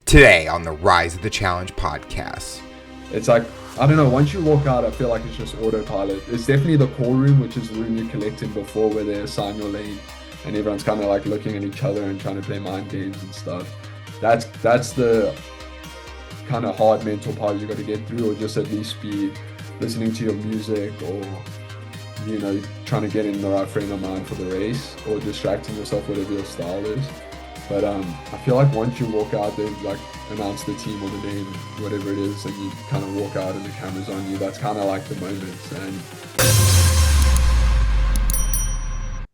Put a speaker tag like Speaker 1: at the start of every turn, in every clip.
Speaker 1: Today on the Rise of the Challenge podcast.
Speaker 2: It's like, I don't know, once you walk out, I feel like it's just autopilot. It's definitely the core room, which is the room you collected before where they assign your lane and everyone's kind of like looking at each other and trying to play mind games and stuff. That's the kind of hard mental part you got to get through, or just at least be listening to your music, or trying to get in the right frame of mind for the race, or distracting yourself, whatever your style is. But I feel like once you walk out, they like announce the team or the name, whatever it is, and you kind of walk out and the camera's on you. That's kind of like the moment. And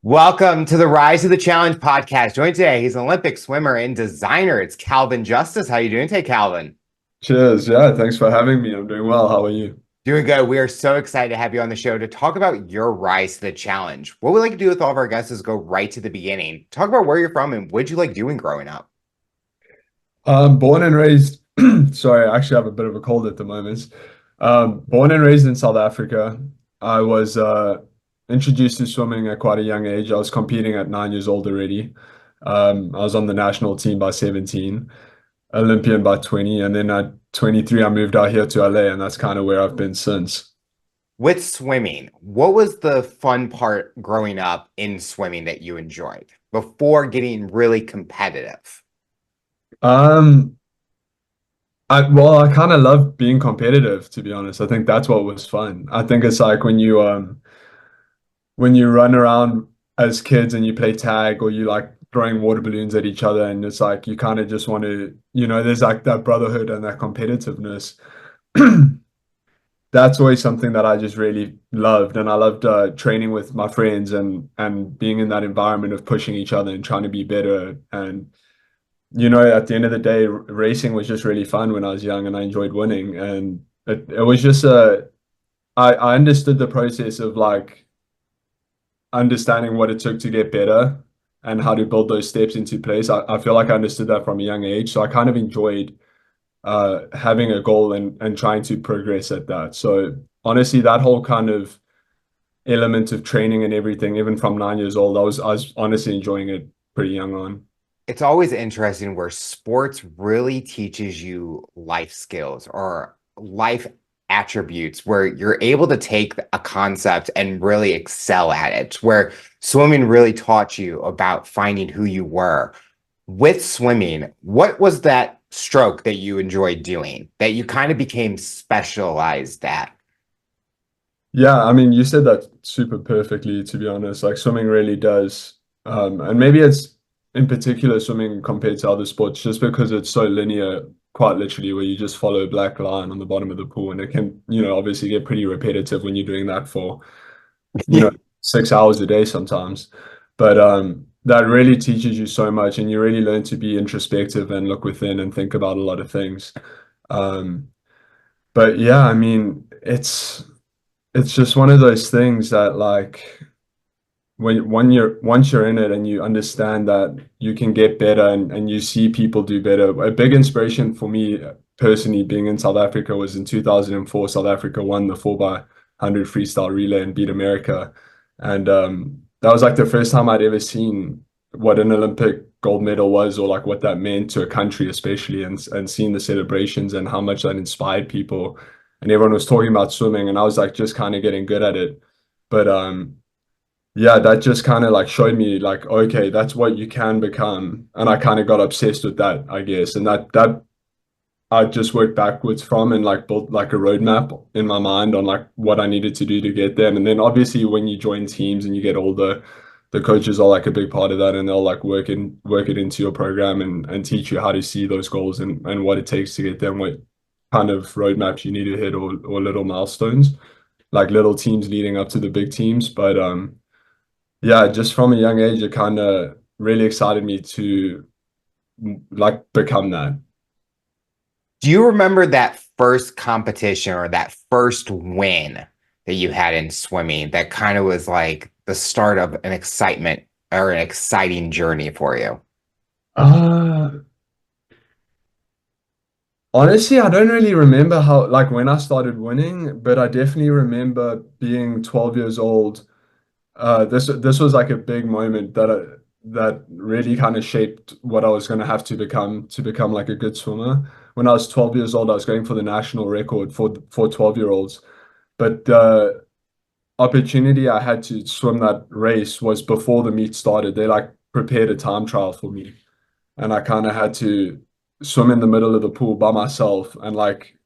Speaker 1: welcome to the Rise of the Challenge podcast. Joined today, he's an Olympic swimmer and designer. It's Calvyn Justus. How are you doing today, Calvyn?
Speaker 2: Cheers. Yeah, thanks for having me. I'm doing well. How are you?
Speaker 1: Doing good. We are so excited to have you on the show to talk about your rise to the challenge. What we like to do with all of our guests is go right to the beginning. Talk about where you're from and what you like doing growing up.
Speaker 2: Born and raised, sorry, I actually have a bit of a cold at the moment. Born and raised in South Africa. I was introduced to swimming at quite a young age. I was competing at 9 years old already. I was on the national team by 17. Olympian by 20, and then at 23 I moved out here to LA, and that's kind of where I've been since.
Speaker 1: With swimming, what was the fun part growing up in swimming that you enjoyed before getting really competitive?
Speaker 2: I kind of love being competitive, to be honest. I think that's what was fun. I think it's like when you run around as kids and you play tag, or you like throwing water balloons at each other, and it's like you kind of just want to, there's like that brotherhood and that competitiveness. That's always something that I just really loved, and I loved training with my friends and being in that environment of pushing each other and trying to be better. And at the end of the day, racing was just really fun when I was young, and I enjoyed winning. And it was just I understood the process of like understanding what it took to get better and how to build those steps into place. I feel like I understood that from a young age. So I kind of enjoyed having a goal and trying to progress at that. So honestly, that whole kind of element of training and everything, even from 9 years old, I was honestly enjoying it pretty young on.
Speaker 1: It's always interesting where sports really teaches you life skills or life attributes where you're able to take a concept and really excel at it, where swimming really taught you about finding who you were. With swimming, what was that stroke that you enjoyed doing that you kind of became specialized at?
Speaker 2: Yeah, I mean, you said that super perfectly, to be honest. Like swimming really does. And maybe it's in particular swimming compared to other sports, just because it's so linear, quite literally, where you just follow a black line on the bottom of the pool, and it can, obviously get pretty repetitive when you're doing that for, 6 hours a day sometimes. But that really teaches you so much, and you really learn to be introspective and look within and think about a lot of things. But yeah, I mean, it's just one of those things that like once you're in it and you understand that you can get better, and you see people do better. A big inspiration for me personally being in South Africa was in 2004. South Africa won the 4x100 freestyle relay and beat America. And that was like the first time I'd ever seen what an Olympic gold medal was, or like what that meant to a country, especially, and seeing the celebrations and how much that inspired people. And everyone was talking about swimming, and I was like just kind of getting good at it. But yeah, that just kind of like showed me like, okay, that's what you can become. And I kind of got obsessed with that, I guess. And that I just worked backwards from, and like built like a roadmap in my mind on like what I needed to do to get there. And then obviously when you join teams and you get older, the coaches are like a big part of that, and they'll like work it into your program and teach you how to see those goals and what it takes to get them, what kind of roadmaps you need to hit, or little milestones, like little teams leading up to the big teams. But yeah, just from a young age, it kind of really excited me to like become that.
Speaker 1: Do you remember that first competition or that first win that you had in swimming that kind of was like the start of an excitement or an exciting journey for you?
Speaker 2: Honestly, I don't really remember how, like when I started winning, but I definitely remember being 12 years old. This was like a big moment that that really kind of shaped what I was going to have to become like a good swimmer. When I was 12 years old, I was going for the national record for 12-year-olds. But the opportunity I had to swim that race was before the meet started. They like prepared a time trial for me, and I kind of had to swim in the middle of the pool by myself. And like,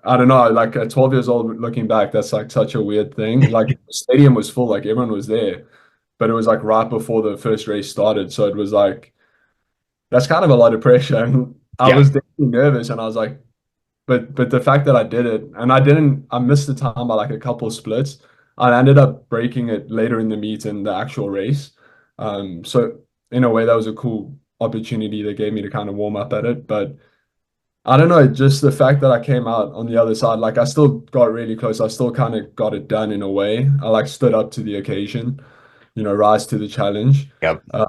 Speaker 2: I don't know, like at 12 years old, looking back, that's like such a weird thing. Like the stadium was full, like everyone was there, but it was like right before the first race started. So it was like, that's kind of a lot of pressure. And I
Speaker 1: Yeah.
Speaker 2: was definitely nervous, and I was like, but the fact that I did it, and I missed the time by like a couple of splits. I ended up breaking it later in the meet in the actual race. So in a way, that was a cool opportunity they gave me to kind of warm up at it. But I don't know, just the fact that I came out on the other side, like I still got really close. I still kind of got it done in a way. I like stood up to the occasion, rise to the challenge.
Speaker 1: Yep.
Speaker 2: Uh,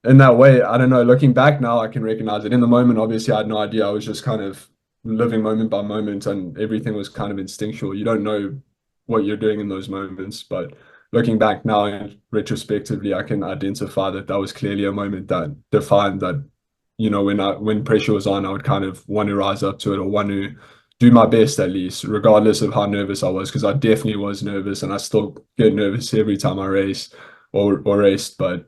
Speaker 2: in that way, I don't know, looking back now, I can recognize it. In the moment, obviously, I had no idea. I was just kind of living moment by moment, and everything was kind of instinctual. You don't know what you're doing in those moments, but looking back now and retrospectively, I can identify that that was clearly a moment that defined that, when pressure was on, I would kind of want to rise up to it or want to do my best at least, regardless of how nervous I was, because I definitely was nervous, and I still get nervous every time I race or raced, but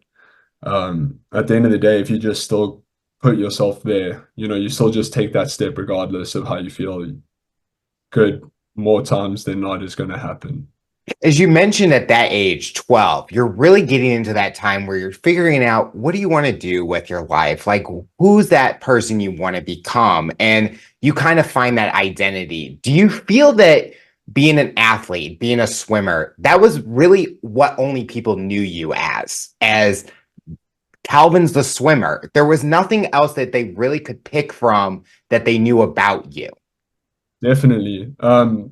Speaker 2: at the end of the day, if you just still put yourself there, you still just take that step regardless of how you feel. Good more times than not is going to happen.
Speaker 1: As you mentioned at that age, 12, you're really getting into that time where you're figuring out what do you want to do with your life? Like, who's that person you want to become? And you kind of find that identity. Do you feel that being an athlete, being a swimmer, that was really what only people knew you as Calvin's the swimmer? There was nothing else that they really could pick from that they knew about you.
Speaker 2: Definitely. It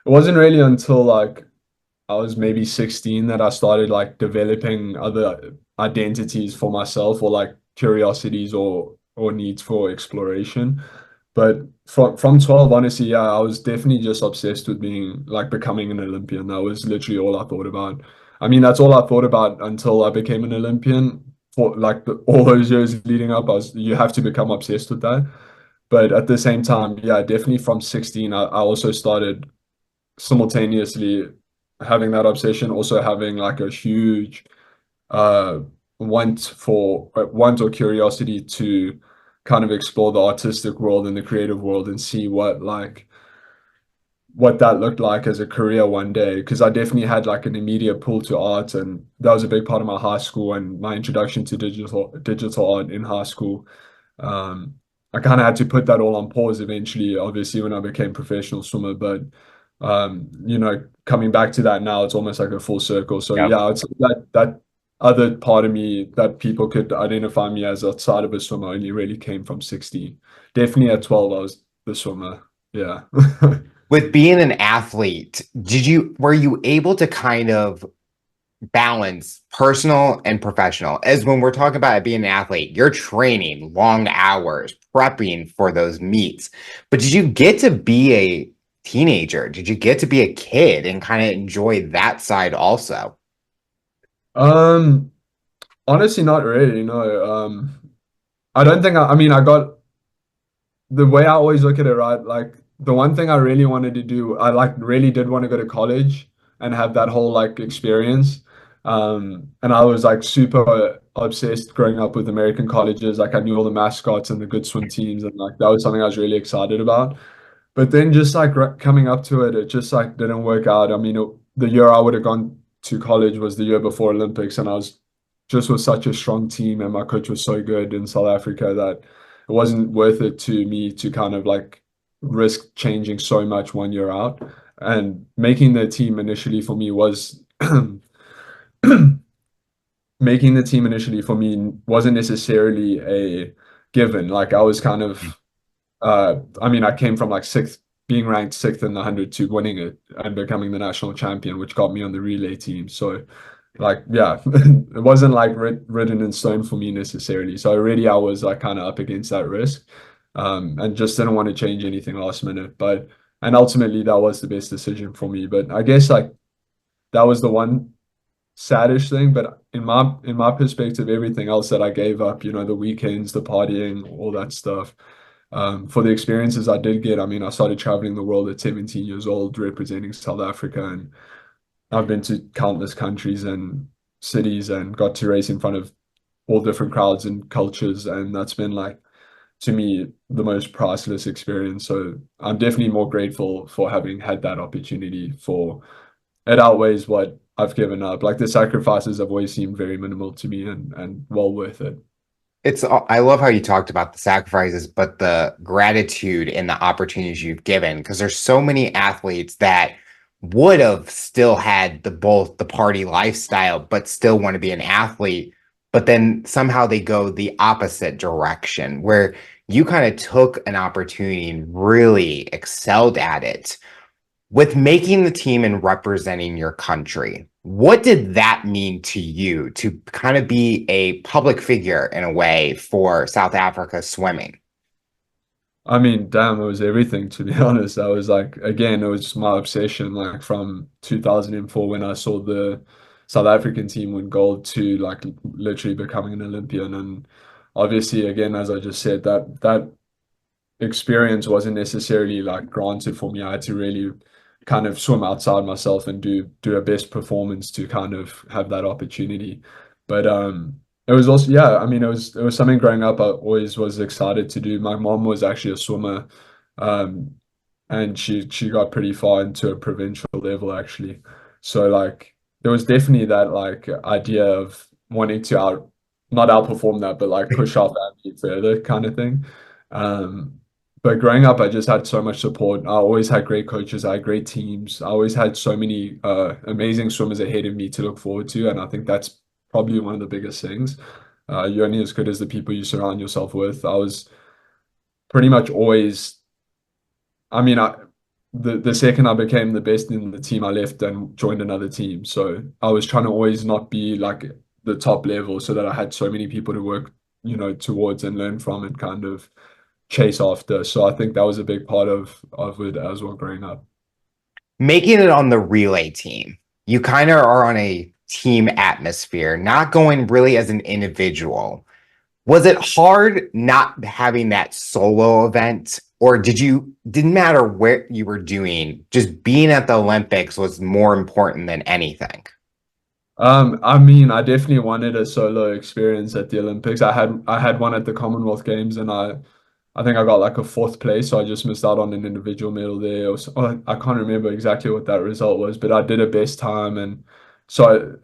Speaker 2: wasn't really until like I was maybe 16 that I started like developing other identities for myself or like curiosities or needs for exploration. But from 12, honestly, yeah, I was definitely just obsessed with being like becoming an Olympian. That was literally all I thought about. I mean, that's all I thought about until I became an Olympian. For like all those years leading up, you have to become obsessed with that. But at the same time, yeah, definitely from 16, I also started simultaneously having that obsession, also having like a huge uh want or curiosity to kind of explore the artistic world and the creative world and see what that looked like as a career one day, because I definitely had like an immediate pull to art, and that was a big part of my high school and my introduction to digital art in high school. um, I kind of had to put that all on pause eventually, obviously, when I became professional swimmer. But coming back to that now, it's almost like a full circle. So
Speaker 1: Yep.
Speaker 2: yeah, it's that other part of me that people could identify me as outside of a swimmer only really came from 16. Definitely at 12, I was the swimmer. Yeah.
Speaker 1: With being an athlete, were you able to kind of balance personal and professional? As when we're talking about being an athlete, you're training long hours, prepping for those meets. But did you get to be a teenager? Did you get to be a kid and kind of enjoy that side also?
Speaker 2: Um, Honestly, not really. No. I don't think I mean, I got the way I always look at it, right? Like the one thing I really wanted to do, I like really did want to go to college and have that whole like experience. And I was like super obsessed growing up with American colleges. Like I knew all the mascots and the good swim teams, and like that was something I was really excited about. But then just like coming up to it, it just like didn't work out. I mean, the year I would have gone to college was the year before Olympics, and I was just with such a strong team, and my coach was so good in South Africa that it wasn't worth it to me to kind of like risk changing so much one year out. And making the team initially for me was making the team initially for me wasn't necessarily a given. Like I was kind of I mean, I came from like sixth, being ranked sixth in the 100 to winning it and becoming the national champion, which got me on the relay team. So, like, yeah, it wasn't like written in stone for me necessarily. So already I was like kind of up against that risk, and just didn't want to change anything last minute. And ultimately that was the best decision for me. But I guess like that was the one saddish thing, but in my perspective, everything else that I gave up, the weekends, the partying, all that stuff, for the experiences I did get. I mean, I started traveling the world at 17 years old, representing South Africa, and I've been to countless countries and cities and got to race in front of all different crowds and cultures, and that's been like to me the most priceless experience. So I'm definitely more grateful for having had that opportunity. For it outweighs what I've given up. Like the sacrifices have always seemed very minimal to me and well worth it.
Speaker 1: I love how you talked about the sacrifices, but the gratitude and the opportunities you've given, because there's so many athletes that would have still had both the party lifestyle, but still want to be an athlete. But then somehow they go the opposite direction, where you kind of took an opportunity and really excelled at it. With making the team and representing your country, what did that mean to you to kind of be a public figure in a way for South Africa swimming?
Speaker 2: I mean, damn, it was everything to be honest. I was like, again, it was my obsession, like from 2004 when I saw the South African team win gold to like literally becoming an Olympian. And obviously, again, as I just said, that experience wasn't necessarily like granted for me. I had to really kind of swim outside myself and do a best performance to kind of have that opportunity. But it was also, yeah, I mean it was something growing up I always was excited to do. My mom was actually a swimmer, um and she got pretty far into a provincial level actually. So like there was definitely that like idea of wanting to not outperform that, but like push our family further kind of thing. Um, but growing up, I just had so much support. I always had great coaches. I had great teams. I always had so many amazing swimmers ahead of me to look forward to. And I think that's probably one of the biggest things. You're only as good as the people you surround yourself with. I was pretty much always, I mean, the second I became the best in the team, I left and joined another team. So I was trying to always not be like the top level so that I had so many people to work, towards and learn from and kind of chase after. So I think that was a big part of it as well growing up.
Speaker 1: Making it on the relay team, you kind of are on a team atmosphere, not going really as an individual. Was it hard not having that solo event? Or didn't matter what you were doing, just being at the Olympics was more important than anything?
Speaker 2: I mean, I definitely wanted a solo experience at the Olympics. I had one at the Commonwealth Games, and I think I got like a fourth place, so I just missed out on an individual medal there. I can't remember exactly what that result was, but I did a best time, and so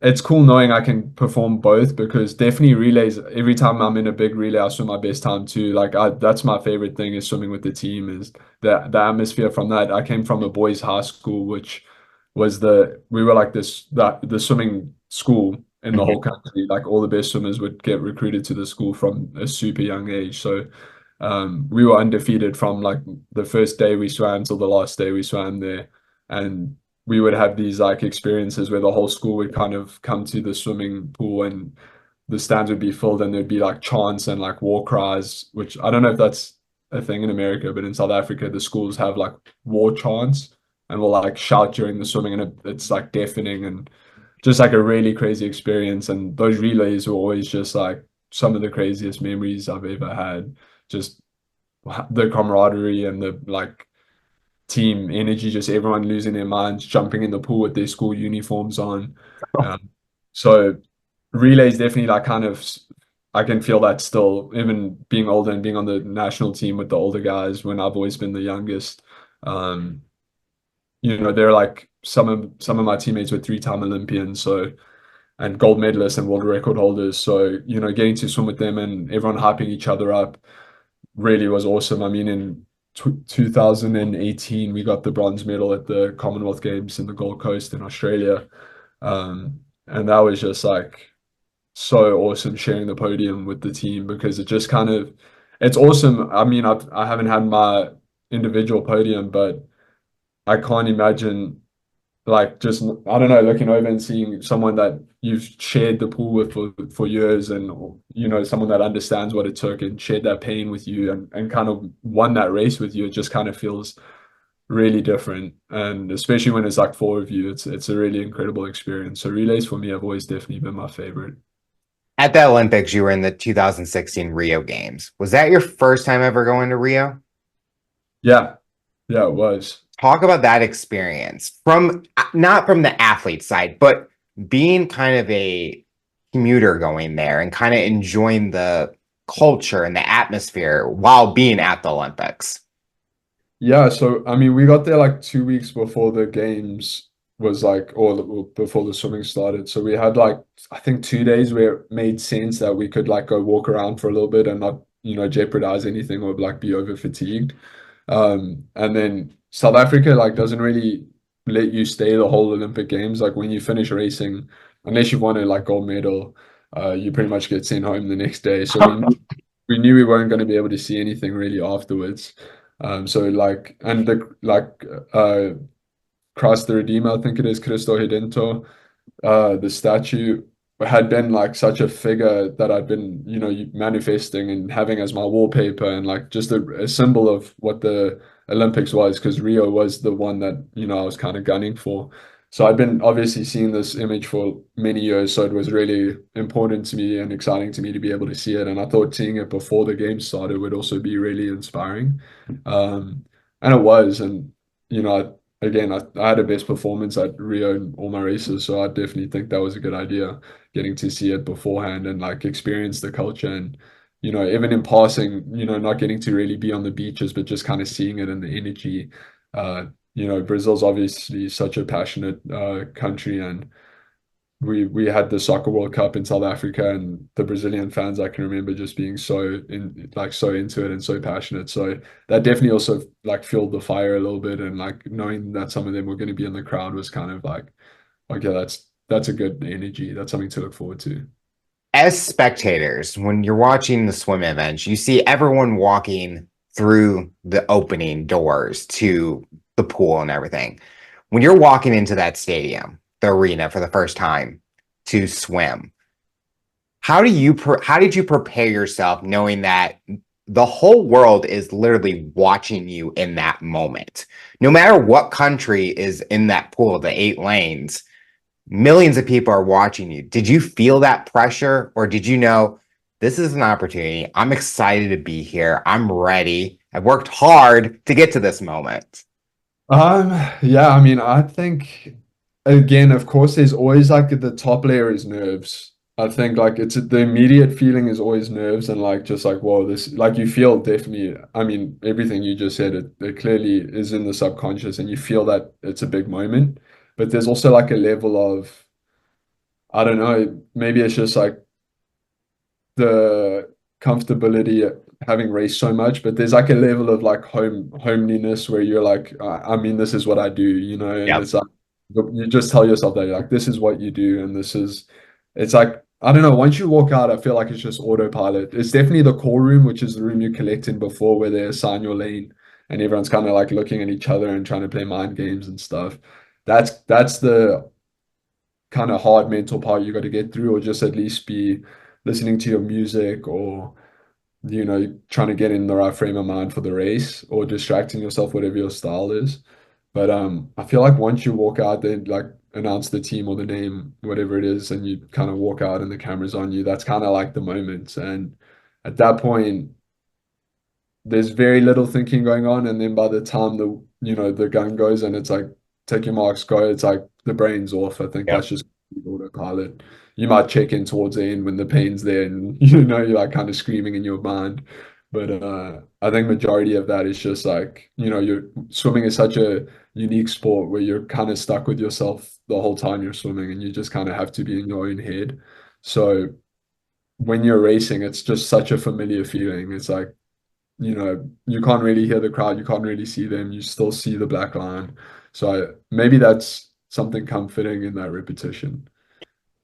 Speaker 2: it's cool knowing I can perform both because definitely relays. Every time I'm in a big relay, I swim my best time too. Like that's my favorite thing is swimming with the team. Is the atmosphere from that. I came from a boys' high school, which was we were like the swimming school in the
Speaker 1: Mhm.
Speaker 2: whole country. Like all the best swimmers would get recruited to the school from a super young age. So we were undefeated from like the first day we swam till the last day we swam there. And we would have these like experiences where the whole school would kind of come to the swimming pool and the stands would be filled and there'd be like chants and like war cries, which I don't know if that's a thing in America, but in South Africa, the schools have like war chants and will like shout during the swimming and it's like deafening and just like a really crazy experience. And those relays were always just like some of the craziest memories I've ever had. Just the camaraderie and the like team energy, just everyone losing their minds, jumping in the pool with their school uniforms on. So relays definitely like kind of I can feel that still, even being older and being on the national team with the older guys when I've always been the youngest. Um, they're like some of my teammates were three-time Olympians, so and gold medalists and world record holders. So, getting to swim with them and everyone hyping each other up really was awesome. I mean, in 2018, we got the bronze medal at the Commonwealth Games in the Gold Coast in Australia. And that was just like so awesome sharing the podium with the team because it just kind of, it's awesome. I mean, I haven't had my individual podium, but I can't imagine like just I don't know, looking over and seeing someone that you've shared the pool with for years and someone that understands what it took and shared that pain with you and kind of won that race with you. It just kind of feels really different. And especially when it's like four of you, it's a really incredible experience. So relays for me have always definitely been my favorite.
Speaker 1: At the Olympics, you were in the 2016 Rio Games. Was that your first time ever going to Rio?
Speaker 2: Yeah, yeah, it was.
Speaker 1: Talk about that experience from not from the athlete side, but being kind of a commuter going there and kind of enjoying the culture and the atmosphere while being at the Olympics.
Speaker 2: Yeah, so I mean, we got there like 2 weeks before the games was like, or before the swimming started. So we had like, I think 2 days where it made sense that we could like go walk around for a little bit and not, jeopardize anything or like be over fatigued. And then South Africa like doesn't really let you stay the whole Olympic Games. Like when you finish racing, unless you've won a like gold medal, you pretty much get sent home the next day. So we knew we weren't going to be able to see anything really afterwards. So like and the like Christ the Redeemer, I think it is Cristo Redentor, the statue had been like such a figure that I'd been, manifesting and having as my wallpaper and like just a symbol of what the Olympics was, because Rio was the one that, I was kind of gunning for. So I'd been obviously seeing this image for many years, so it was really important to me and exciting to me to be able to see it. And I thought seeing it before the game started would also be really inspiring. And it was. And, again, I had a best performance at Rio in all my races, so I definitely think that was a good idea, getting to see it beforehand and like experience the culture and, even in passing, not getting to really be on the beaches, but just kind of seeing it and the energy. Brazil's obviously such a passionate country, and we had the Soccer World Cup in South Africa, and the Brazilian fans I can remember just being so into it and so passionate. So that definitely also like fueled the fire a little bit, and like knowing that some of them were going to be in the crowd was kind of like, okay, that's a good energy. That's something to look forward to.
Speaker 1: As spectators, when you're watching the swim events, you see everyone walking through the opening doors to the pool and everything. When you're walking into that stadium, the arena for the first time to swim, how did you prepare yourself knowing that the whole world is literally watching you in that moment? No matter what country is in that pool, the 8 lanes, millions of people are watching you. Did you feel that pressure, or did you know this is an opportunity? I'm excited to be here. I'm ready. I've worked hard to get to this moment.
Speaker 2: Yeah, I mean, I think again, of course, there's always like the top layer is nerves. I think like it's the immediate feeling is always nerves and like just like, whoa, this like you feel definitely, I mean, everything you just said, it clearly is in the subconscious and you feel that it's a big moment. But there's also like a level of, I don't know, maybe it's just like the comfortability having raced so much, but there's like a level of like homeliness where you're like, I mean, this is what I do, and
Speaker 1: Yep.
Speaker 2: it's like you just tell yourself that like this is what you do, and it's like I don't know. Once you walk out, I feel like it's just autopilot. It's definitely the core room, which is the room you collect in before, where they assign your lane, and everyone's kind of like looking at each other and trying to play mind games and stuff. That's the kind of hard mental part you got to get through, or just at least be listening to your music, or trying to get in the right frame of mind for the race, or distracting yourself, whatever your style is. But I feel like once you walk out, they like announce the team or the name, whatever it is, and you kind of walk out and the camera's on you. That's kind of like the moment. And at that point, there's very little thinking going on, and then by the time the gun goes and it's like take your marks, go, it's like the brain's off. I think that's
Speaker 1: Yep.
Speaker 2: just autopilot. You might check in towards the end when the pain's there, and you're like kind of screaming in your mind. But I think majority of that is just like, you're swimming is such a unique sport where you're kind of stuck with yourself the whole time you're swimming, and you just kind of have to be in your own head. So when you're racing, it's just such a familiar feeling. It's like, you can't really hear the crowd, you can't really see them, you still see the black line. So maybe that's something comforting in that repetition.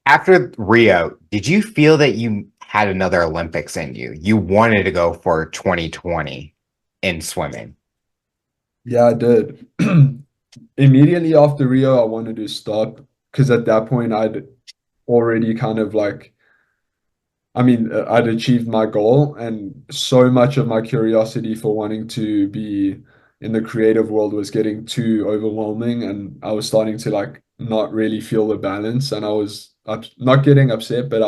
Speaker 1: After Rio, did you feel that you had another Olympics in you? You wanted to go for 2020 in swimming.
Speaker 2: Yeah, I did. Immediately after Rio, I wanted to stop because at that point I'd already kind of like, I mean, I'd achieved my goal, and so much of my curiosity for wanting to be in the creative world was getting too overwhelming, and I was starting to like not really feel the balance, and I was not getting upset, but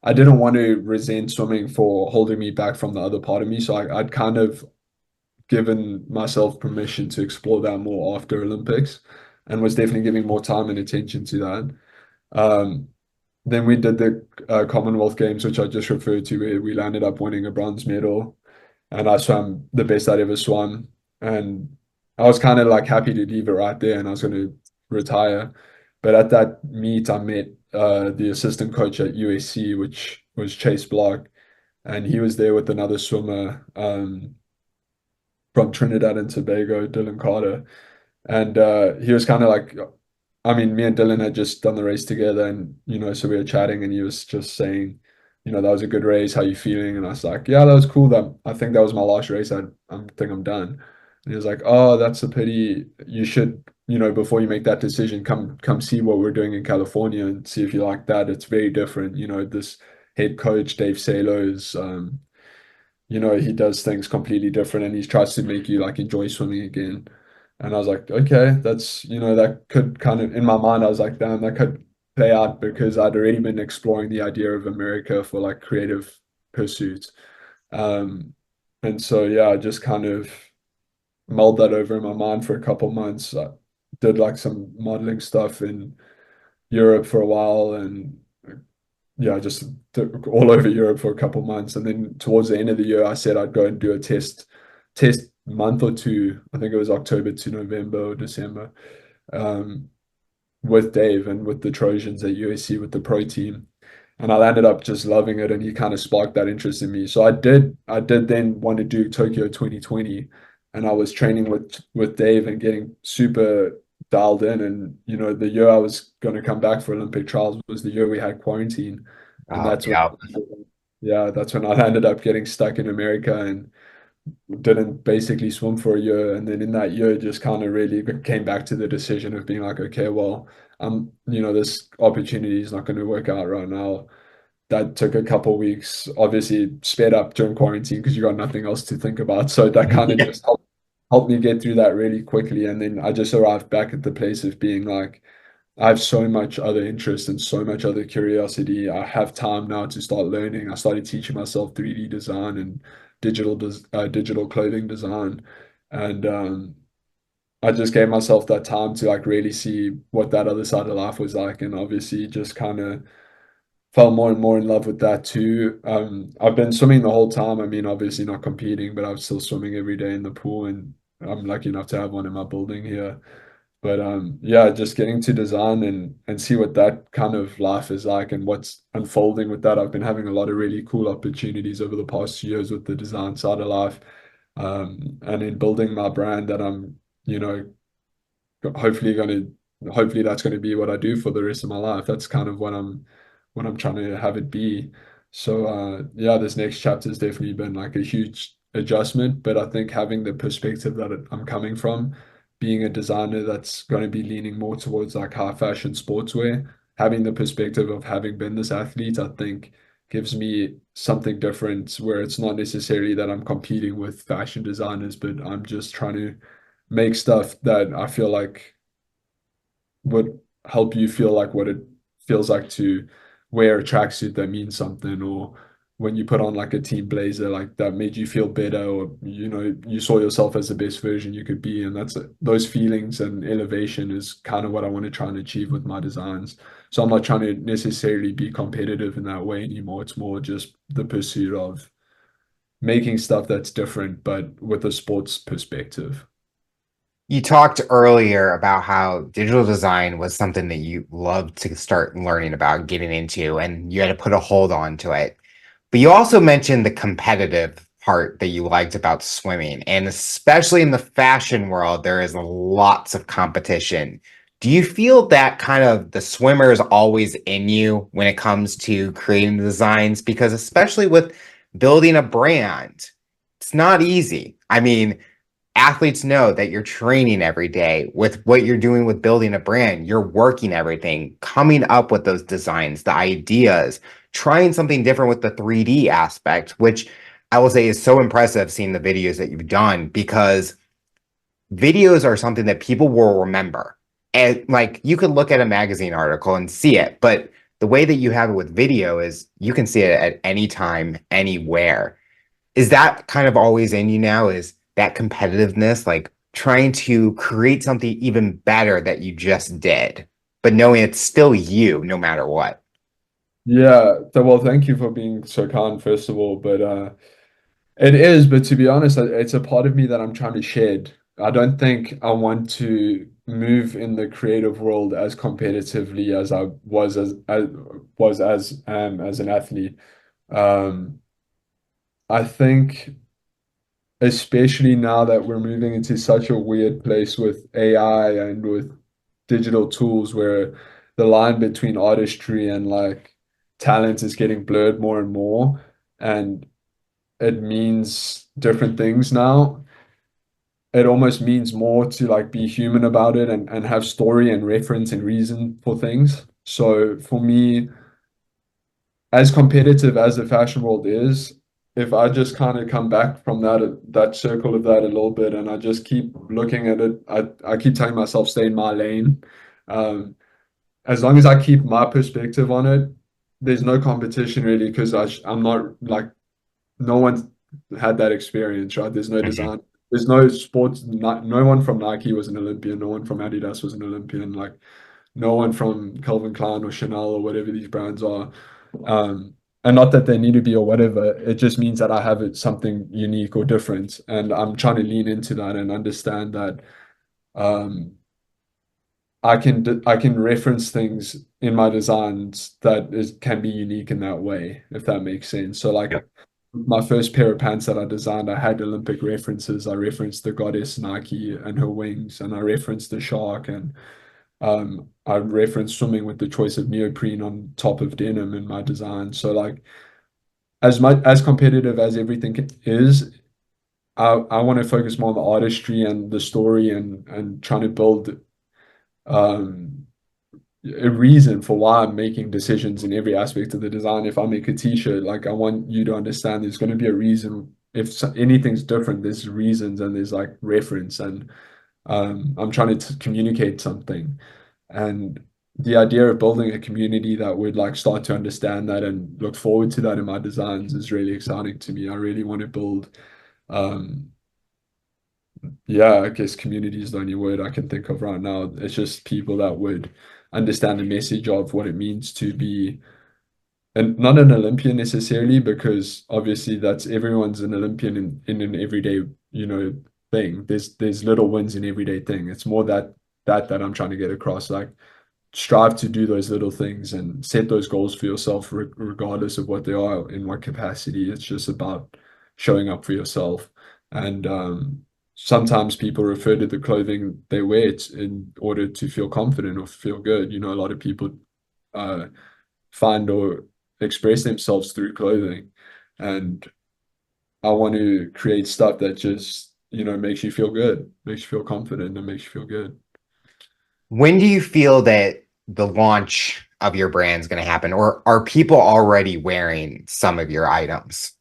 Speaker 2: I didn't want to resent swimming for holding me back from the other part of me. So I'd kind of given myself permission to explore that more after Olympics, and was definitely giving more time and attention to that. Um, then we did the Commonwealth Games, which I just referred to, where we landed up winning a bronze medal, and I swam the best I'd ever swum. And I was kind of like happy to leave it right there, and I was going to retire. But at that meet, I met the assistant coach at USC, which was Chase Block, and he was there with another swimmer from Trinidad and Tobago, Dylan Carter. And he was kind of like, I mean, me and Dylan had just done the race together, and so we were chatting, and he was just saying, that was a good race. How you feeling? And I was like, yeah, that was cool. That I think that was my last race. I think I'm done. And he was like, oh, that's a pity. You should, before you make that decision, come see what we're doing in California and see if you like that. It's very different. This head coach Dave Salo is, he does things completely different, and he tries to make you like enjoy swimming again. And I was like, okay, that's, that could kind of, in my mind, I was like, damn, that could play out, because I'd already been exploring the idea of America for like creative pursuits. Um, and so, yeah, I just kind of mulled that over in my mind for a couple months. I did like some modeling stuff in Europe for a while, and yeah, just took all over Europe for a couple months. And then towards the end of the year, I said I'd go and do a test month or two. I think it was October to November or December, um, with Dave and with the Trojans at USC with the pro team. And I ended up just loving it, and he kind of sparked that interest in me. So I did then want to do Tokyo 2020, and I was training with Dave and getting super dialed in. And the year I was going to come back for Olympic trials was the year we had quarantine, and
Speaker 1: Oh,
Speaker 2: that's when,
Speaker 1: yeah.
Speaker 2: yeah, that's when I ended up getting stuck in America and didn't basically swim for a year. And then in that year, just kind of really came back to the decision of being like, okay, well, this opportunity is not going to work out right now. That took a couple of weeks, obviously sped up during quarantine because you got nothing else to think about. So that kind of
Speaker 1: Yeah.
Speaker 2: just helped me get through that really quickly. And then I just arrived back at the place of being like, I have so much other interest and so much other curiosity. I have time now to start learning. I started teaching myself 3D design and digital clothing design, and I just gave myself that time to like really see what that other side of life was like, and obviously just kind of fell more and more in love with that too. I've been swimming the whole time. I mean, obviously not competing, but I'm still swimming every day in the pool, and I'm lucky enough to have one in my building here. But yeah, just getting to design and see what that kind of life is like and what's unfolding with that. I've been having a lot of really cool opportunities over the past years with the design side of life, and in building my brand that I'm, you know, hopefully going to, hopefully that's going to be what I do for the rest of my life. That's kind of what I'm trying to have it be. So yeah, this next chapter has definitely been like a huge adjustment, but I think having the perspective that I'm coming from, being a designer that's going to be leaning more towards like high fashion sportswear, having the perspective of having been this athlete, I think gives me something different, where it's not necessarily that I'm competing with fashion designers, but I'm just trying to make stuff that I feel like would help you feel like what it feels like to wear a tracksuit that means something, or when you put on like a team blazer like that made you feel better, or you saw yourself as the best version you could be. And that's those feelings and elevation is kind of what I want to try and achieve with my designs. So I'm not trying to necessarily be competitive in that way anymore. It's more just the pursuit of making stuff that's different but with a sports perspective.
Speaker 1: You talked earlier about how digital design was something that you loved to start learning about, getting into, and you had to put a hold on to it. But you also mentioned the competitive part that you liked about swimming. And especially in the fashion world, there is lots of competition. Do you feel that kind of the swimmer is always in you when it comes to creating the designs? Because especially with building a brand, it's not easy. I mean, athletes know that you're training every day with what you're doing with building a brand. You're working everything, coming up with those designs, the ideas, trying something different with the 3D aspect, which I will say is so impressive seeing the videos that you've done, because videos are something that people will remember. And like you could look at a magazine article and see it, but the way that you have it with video is you can see it at any time, anywhere. Is that kind of always in you now? Is that competitiveness, like trying to create something even better that you just did, but knowing it's still you no matter what?
Speaker 2: Yeah, well, thank you for being so kind, first of all. But it is, but to be honest, it's a part of me that I'm trying to shed. I don't think I want to move in the creative world as competitively as I was as an athlete. Um, I think especially now that we're moving into such a weird place with AI and with digital tools where the line between artistry and like talent is getting blurred more and more, and it means different things now. It almost means more to like be human about it and have story and reference and reason for things. So for me, as competitive as the fashion world is, if I just kind of come back from that circle of that a little bit and I just keep looking at it, I keep telling myself stay in my lane. Um, as long as I keep my perspective on it, there's no competition really because I'm not like no one's had that experience, right? There's no
Speaker 1: Mhm.
Speaker 2: design, there's no sports, no one from Nike was an Olympian, no one from Adidas was an Olympian, like no one from Calvin Klein or Chanel or whatever these brands are. Um, and not that they need to be or whatever, it just means that I have it something unique or different. And I'm trying to lean into that and understand that um, I can reference things in my designs that can be unique in that way, if that makes sense. So like
Speaker 1: Yep.
Speaker 2: my first pair of pants that I designed, I had Olympic references. I referenced the goddess Nike and her wings, and I referenced the shark, and I referenced swimming with the choice of neoprene on top of denim in my design. So like as much as competitive as everything is, I want to focus more on the artistry and the story and trying to build um a reason for why I'm making decisions in every aspect of the design. If I make a t-shirt, like I want you to understand there's going to be a reason. If anything's different, there's reasons and there's like reference and I'm trying to communicate something. And the idea of building a community that would like start to understand that and look forward to that in my designs is really exciting to me. I really want to build um yeah, I guess community is the only word I can think of right now. It's just people that would understand the message of what it means to be, and not an Olympian necessarily, because obviously that's everyone's an Olympian in an everyday, thing. There's little wins in everyday thing. It's more that I'm trying to get across. Like strive to do those little things and set those goals for yourself, regardless of what they are, in what capacity. It's just about showing up for yourself. And sometimes people refer to the clothing they wear in order to feel confident or feel good. A lot of people uh, find or express themselves through clothing. And I want to create stuff that just, makes you feel good, makes you feel confident, and makes you feel good.
Speaker 1: When do you feel that the launch of your brand is going to happen, or are people already wearing some of your items?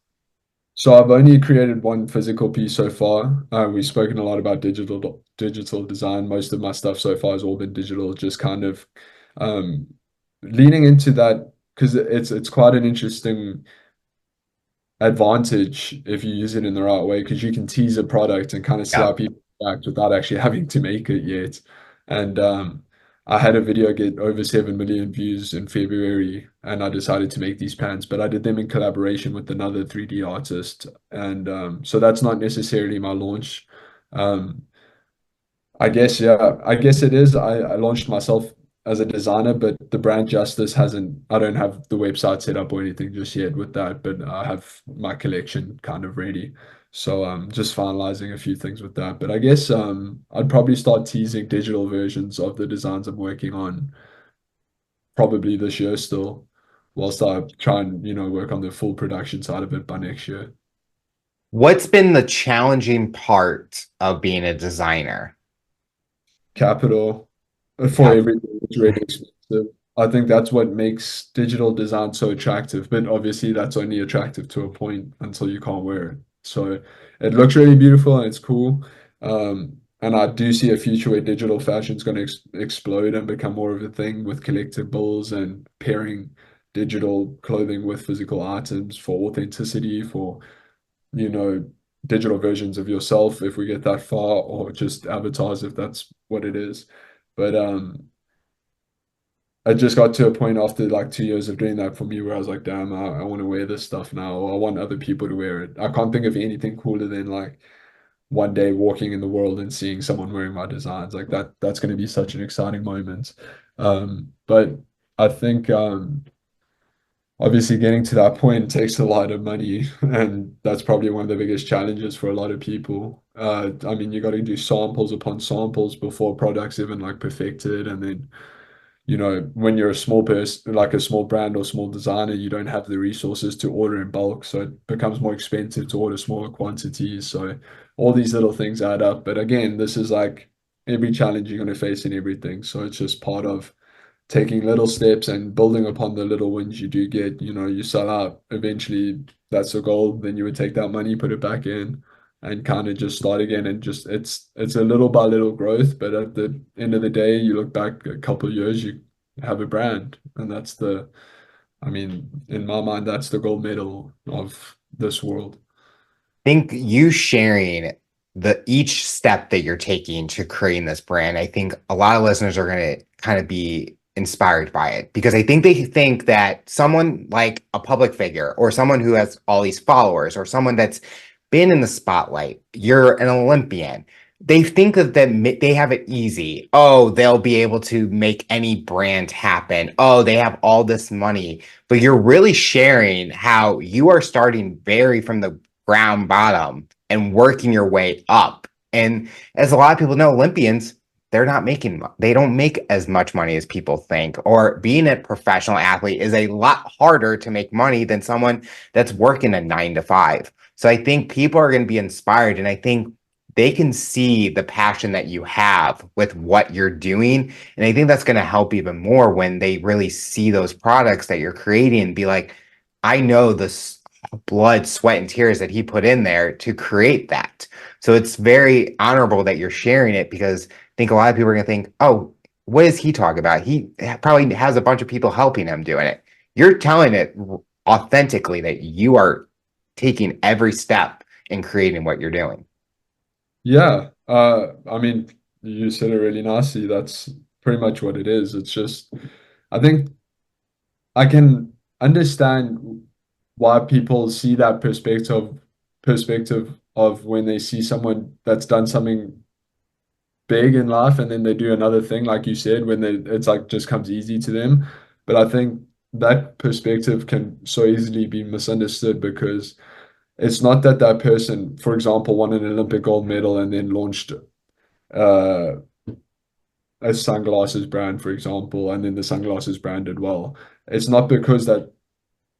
Speaker 2: So I've only created one physical piece so far. We've spoken a lot about digital design. Most of my stuff so far has all been digital, just kind of um, leaning into that because it's quite an interesting advantage if you use it in the right way because you can tease a product and kind of see
Speaker 1: Yeah.
Speaker 2: how people react without actually having to make it yet. And I had a video get over 7 million views in February, and I decided to make these pants, but I did them in collaboration with another 3D artist. And so that's not necessarily my launch. Um, I guess, yeah, I guess it is. I launched myself as a designer, but the brand Justice hasn't, I don't have the website set up or anything just yet with that, but I have my collection kind of ready. So just finalizing a few things with that. But I guess I'd probably start teasing digital versions of the designs I'm working on probably this year still, whilst I try and, work on the full production side of it by next year.
Speaker 1: What's been the challenging part of being a designer?
Speaker 2: Capital for
Speaker 1: Yeah.
Speaker 2: everything. It's really expensive. I think that's what makes digital design so attractive, but obviously that's only attractive to a point until you can't wear it. So it looks really beautiful and it's cool. And I do see a future where digital fashion is going to explode and become more of a thing with collectibles and pairing digital clothing with physical items for authenticity, for, you know, digital versions of yourself if we get that far, or just avatars if that's what it is. But I just got to a point after like 2 years of doing that for me where I was like, damn, I want to wear this stuff now, or I want other people to wear it. I can't think of anything cooler than like one day walking in the world and seeing someone wearing my designs. Like that's going to be such an exciting moment. But I think obviously getting to that point takes a lot of money, and that's probably one of the biggest challenges for a lot of people. I mean, you got to do samples upon samples before products even like perfected, and then, you know, when you're a small person, like a small brand or small designer, you don't have the resources to order in bulk. So it becomes more expensive to order smaller quantities. So all these little things add up. But again, this is like every challenge you're going to face in everything. So it's just part of taking little steps and building upon the little wins you do get. You know, you sell out, eventually that's the goal. Then you would take that money, put it back in, and kind of just start again. And just it's a little by little growth, but at the end of the day, you look back a couple of years, you have a brand, and that's the, I mean, in my mind, that's the gold medal of this world.
Speaker 1: Think you sharing the each step that you're taking to creating this brand, I think a lot of listeners are going to kind of be inspired by it because I think they think that someone like a public figure or someone who has all these followers or someone that's been in the spotlight, you're an Olympian. They think of them, they have it easy. Oh, they'll be able to make any brand happen. Oh, they have all this money. But you're really sharing how you are starting very from the ground bottom and working your way up. And as a lot of people know, Olympians, they're not making, they don't make as much money as people think. Or being a professional athlete is a lot harder to make money than someone that's working a 9 to 5. So I think people are going to be inspired. And I think they can see the passion that you have with what you're doing. And I think that's going to help even more when they really see those products that you're creating and be like, I know this blood, sweat, and tears that he put in there to create that. So it's very honorable that you're sharing it because I think a lot of people are going to think, oh, what is he talking about? He probably has a bunch of people helping him doing it. You're telling it authentically that you are taking every step in creating what you're doing.
Speaker 2: Yeah, I mean, you said it really nicely. That's pretty much what it is. It's just, I think I can understand why people see that perspective of when they see someone that's done something big in life and then they do another thing, like you said, when it's like just comes easy to them. But I think that perspective can so easily be misunderstood because it's not that that person, for example, won an Olympic gold medal and then launched uh, a sunglasses brand, for example, and then the sunglasses brand did well. It's not because that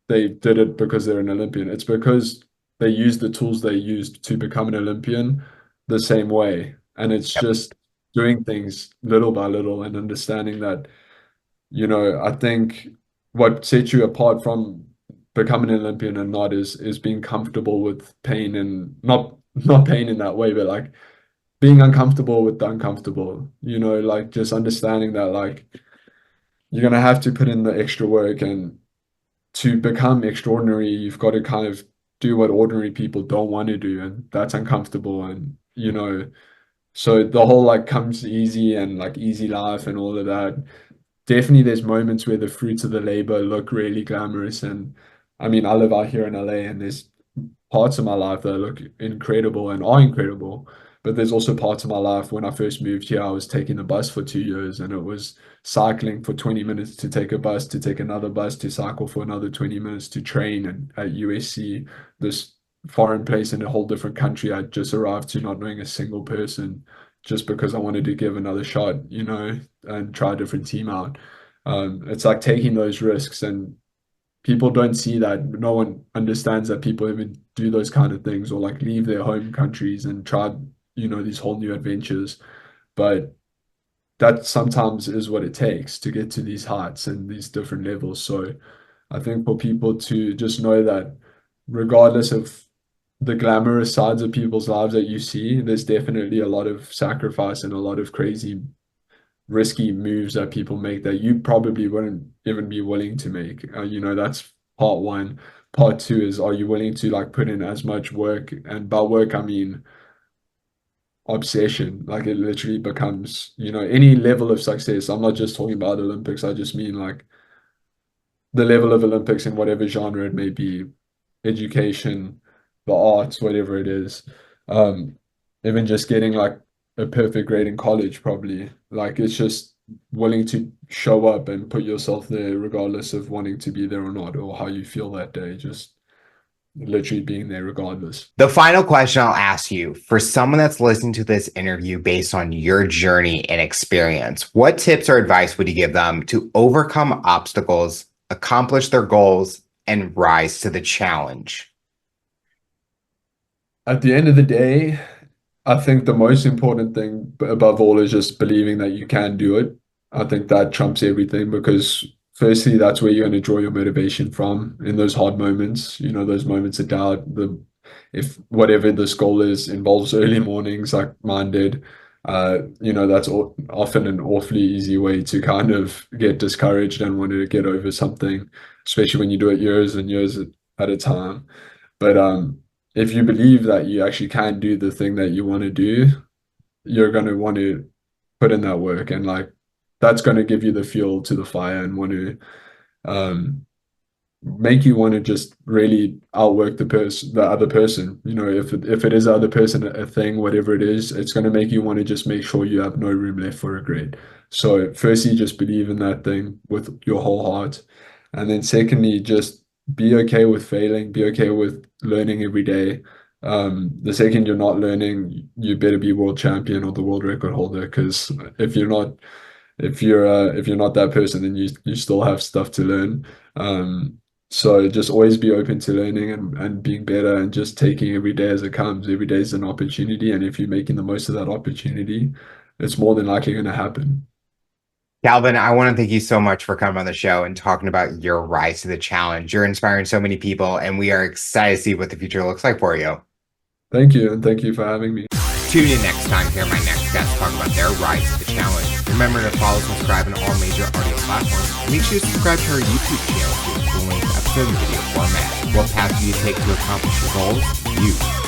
Speaker 2: they did it because they're an Olympian. It's because they used the tools they used to become an Olympian the same way. And it's
Speaker 1: Yep.
Speaker 2: just doing things little by little and understanding that, you know, I think what sets you apart from becoming an Olympian and not is being comfortable with pain, and not pain in that way, but like being uncomfortable with the uncomfortable, you know, like just understanding that like you're gonna have to put in the extra work, and to become extraordinary, you've got to kind of do what ordinary people don't want to do, and that's uncomfortable. And you know, so the whole like comes easy and like easy life and all of that. Definitely, there's moments where the fruits of the labor look really glamorous, and I mean, I live out here in LA, and there's parts of my life that look incredible and are incredible. But there's also parts of my life when I first moved here, I was taking the bus for 2 years, and it was cycling for 20 minutes to take a bus, to take another bus, to cycle for another 20 minutes to train. And at USC, this foreign place in a whole different country, I just arrived to not knowing a single person just because I wanted to give another shot, you know, and try a different team out. It's like taking those risks, and people don't see that. No one understands that people even do those kind of things or like leave their home countries and try, you know, these whole new adventures. But that sometimes is what it takes to get to these heights and these different levels. So I think for people to just know that regardless of the glamorous sides of people's lives that you see, there's definitely a lot of sacrifice and a lot of crazy, risky moves that people make that you probably wouldn't even be willing to make. That's part one. Part two is, are you willing to like put in as much work? And by work, I mean obsession. Like it literally becomes, any level of success. I'm not just talking about Olympics. I just mean like the level of Olympics in whatever genre it may be, education, the arts, whatever it is. Um, Even just getting like a perfect grade in college, probably. Like it's just willing to show up and put yourself there, regardless of wanting to be there or not, or how you feel that day. Just literally being there regardless.
Speaker 1: The final question I'll ask you, for someone that's listening to this interview based on your journey and experience, what tips or advice would you give them to overcome obstacles, accomplish their goals, and rise to the challenge?
Speaker 2: At the end of the day, I think the most important thing above all is just believing that you can do it. I think that trumps everything because firstly, that's where you're going to draw your motivation from in those hard moments, those moments of doubt. If whatever this goal is involves early mornings like mine did, that's often an awfully easy way to kind of get discouraged and want to get over something, especially when you do it years and years at a time. But if you believe that you actually can do the thing that you want to do, you're going to want to put in that work. And like, that's going to give you the fuel to the fire and want to make you want to just really outwork the other person. If it is the other person a thing, whatever it is, it's going to make you want to just make sure you have no room left for regret. So firstly, just believe in that thing with your whole heart. And then secondly, just be okay with failing, be okay with learning every day. The second you're not learning, you better be world champion or the world record holder. Because if you're not that person, then you still have stuff to learn. So just always be open to learning and being better and just taking every day as it comes. Every day is an opportunity, and if you're making the most of that opportunity, it's more than likely going to happen.
Speaker 1: Calvin, I want to thank you so much for coming on the show and talking about your rise to the challenge. You're inspiring so many people, and we are excited to see what the future looks like for you.
Speaker 2: Thank you, and thank you for having me.
Speaker 1: Tune in next time to hear my next guest talk about their rise to the challenge. Remember to follow and subscribe on all major audio platforms. Make sure to subscribe to our YouTube channel to get full length episode in video format. What path do you take to accomplish your goals? You